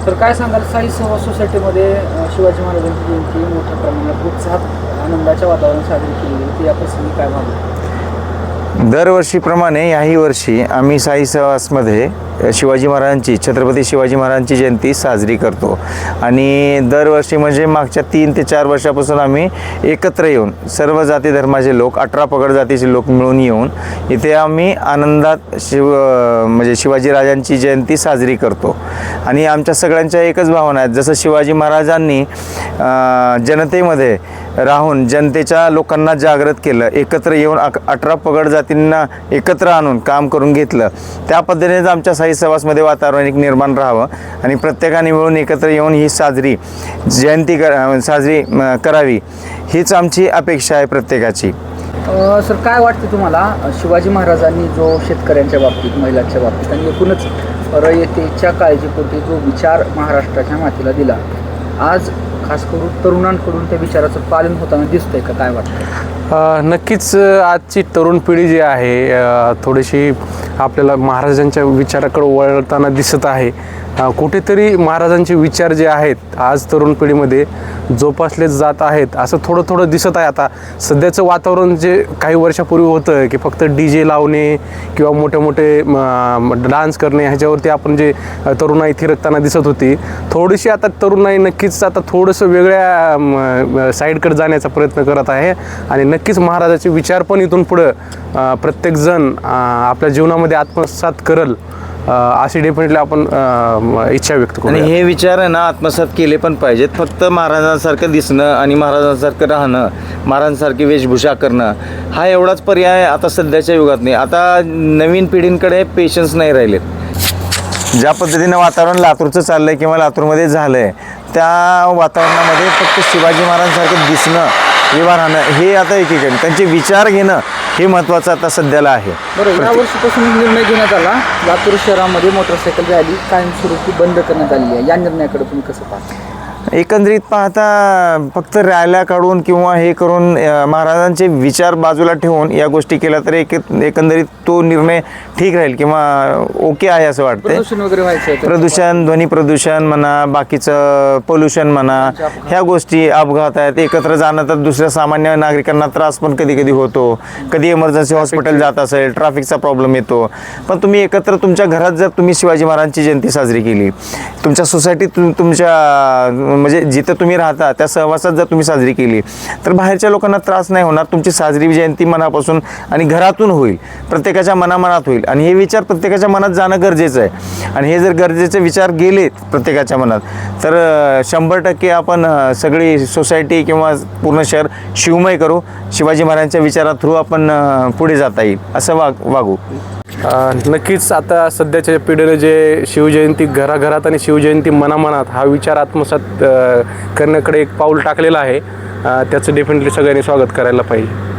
Sir काय सांगाल साई सेवा सोसायटीमध्ये शिवाजी महाराजांची जयंती मोठ्या प्रमाणात उत्साहात आनंदाच्या वातावरणात साजरी केली गेली, या प्रसंगी काय भावना? दरवर्षीप्रमाणे याही वर्षी आम्ही साई सेवासमध्ये शिवाजी महाराजांची छत्रपती शिवाजी महाराजांची जयंती साजरी करतो आणि दरवर्षी म्हणजे मागच्या 3 ते 4 वर्षापासून आम्ही एकत्र येऊन सर्व जाती धर्माचे लोक 18 पगड जातीचे लोक मिळून येऊन इथे आम्ही आनंदात म्हणजे शिवाजी राजांची जयंती साजरी करतो आणि आमच्या सगळ्यांच्या एकच भावना आहेत. जसं शिवाजी महाराजांनी जनतेमध्ये राहून जनतेच्या लोकांना जागृत केलं, एकत्र येऊन 18 पगड जातींना एकत्र आणून काम करून घेतलं, त्या पद्धतीनेच आमच्या साई सेवासमध्ये वातावरण एक निर्माण राहावं आणि प्रत्येकाने मिळून एकत्र येऊन ही जयंती साजरी करावी हीच आमची अपेक्षा आहे प्रत्येकाची. सर काय वाटतं तुम्हाला, शिवाजी महाराजांनी जो शेतकऱ्यांच्या बाबतीत, महिलांच्या बाबतीत आणि एकूणच रयतेच्या काळजीपोटी जो विचार महाराष्ट्राच्या मातीला दिला, आज खास करून तरुणांकडून त्या विचाराचं पालन होताना दिसतंय का, काय वाटतं? नक्कीच आजची तरुण पिढी जी आहे थोडीशी आपल्याला महाराजांच्या विचाराकडे वळताना दिसत आहे. कुठेतरी महाराजांचे विचार जे आहेत आज तरुण पिढीमध्ये जोपासले जात आहेत असं थोडं थोडं दिसत आहे. आता सध्याचं वातावरण जे काही वर्षापूर्वी होतं की फक्त DJ लावणे किंवा मोठे मोठे डान्स करणे ह्याच्यावरती आपण जे तरुणाई थिरकताना दिसत होती, थोडीशी आता तरुणाई नक्कीच आता थोडंसं वेगळ्या साईडकडे जाण्याचा प्रयत्न करत आहे आणि नक्कीच महाराजाचे विचार पण इथून पुढं प्रत्येकजण आपल्या जीवनामध्ये आत्मसात करल अशी डेफिनेटली आपण इच्छा व्यक्त करू. आणि हे विचार आहे ना आत्मसात केले पण पाहिजेत. फक्त महाराजांसारखं दिसणं आणि महाराजांसारखं राहणं, महाराजांसारखी वेशभूषा करणं हा एवढाच पर्याय आता सध्याच्या युगात नाही. आता नवीन पिढींकडे पेशन्स नाही राहिलेत. ज्या पद्धतीनं वातावरण लातूरचं चाललं आहे किंवा लातूरमध्ये झालं आहे त्या वातावरणामध्ये फक्त शिवाजी महाराजांसारखं दिसणं किंवा राहणं हे आता एकीकडे त्यांचे विचार घेणं हे महत्त्वाचं आता सध्याला आहे. बरं, या वर्षीपासून निर्णय घेण्यात आला लातूर शहरामध्ये मोटरसायकल रॅली कायमस्वरूपी बंद करण्यात आली आहे, या निर्णयाकडे तुम्ही कसं पाहता? एकंदरीत पाहता फक्त रॅल्या काढून किंवा हे करून महाराजांचे विचार बाजूला ठेवून या गोष्टी केल्या तर एकंदरीत तो निर्णय ठीक राहील किंवा ओके आहे असं वाटतं. प्रदूषण वगैरे व्हायचं, प्रदूषण, ध्वनी प्रदूषण म्हणा, बाकीचं पोल्युशन म्हणा, ह्या गोष्टी अपघात आहेत. एकत्र जाणं तर दुसऱ्या सामान्य नागरिकांना त्रास पण कधी कधी होतो. कधी इमर्जन्सी हॉस्पिटल जात असेल, ट्रॅफिकचा प्रॉब्लेम येतो. पण तुम्ही एकत्र तुमच्या घरात जर तुम्ही शिवाजी महाराजांची जयंती साजरी केली, तुमच्या सोसायटीत तुमच्या म्हणजे जिथं तुम्ही राहता त्या सहवासात जर तुम्ही साजरी केली तर बाहेरच्या लोकांना त्रास नाही होणार. तुमची साजरी जयंती मनापासून आणि घरातून होईल, प्रत्येकाच्या मनामनात होईल आणि हे विचार प्रत्येकाच्या मनात जाणं गरजेचं आहे. आणि हे जर गरजेचे विचार गेले प्रत्येकाच्या मनात तर 100% आपण सगळी सोसायटी किंवा पूर्ण शहर शिवमय करू. शिवाजी महाराजांच्या विचारा थ्रू आपण पुढे जाता येईल असं वागू. नक्कीच आता सध्याच्या पिढीने जे शिवजयंती घराघरात आणि शिवजयंती मनामनात हा विचार आत्मसात करण्याकडे एक पाऊल टाकलेलं आहे, त्याचं डेफिनेटली सगळ्यांनी स्वागत करायला पाहिजे.